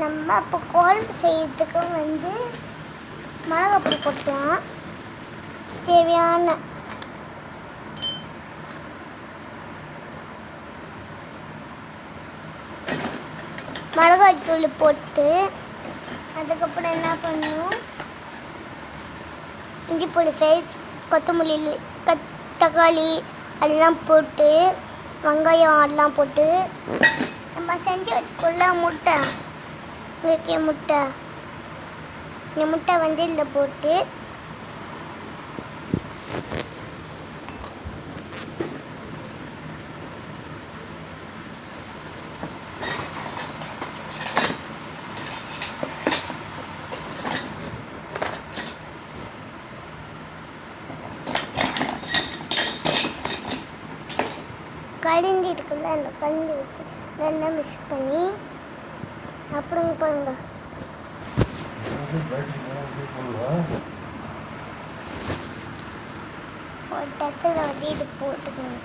நம்ம இப்போ குழம்பு செய்யறதுக்கு வந்து மிளகாப்பொடி போட்டுக்கலாம். தேவையான மிளகாய் தூள் போட்டு அதுக்கப்புறம் என்ன பண்ணணும், இஞ்சி பூண்டு பேஸ்ட், கொத்தமல்லி, தக்காளி அதெல்லாம் போட்டு, வெங்காயம் அதெல்லாம் போட்டு நம்ம செஞ்சு வச்சுக்குள்ள முட்டை, உங்களுக்கு முட்டை, இந்த முட்டை வந்து இதில் போட்டு கரண்டி இருக்குல்ல, அந்த கரண்டி வச்சு நல்லா மிக்ஸ் பண்ணி அப்புறம் பாருங்க ஒரு டத்துல வந்து இது போட்டுக்கணும்.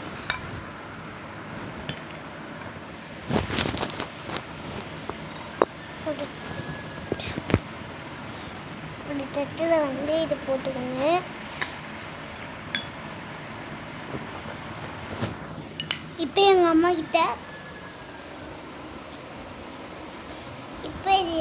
ஒரு டத்துல வந்து இது போட்டுக்கணும். இப்போ எங்கள் அம்மா கிட்ட இப்போ இது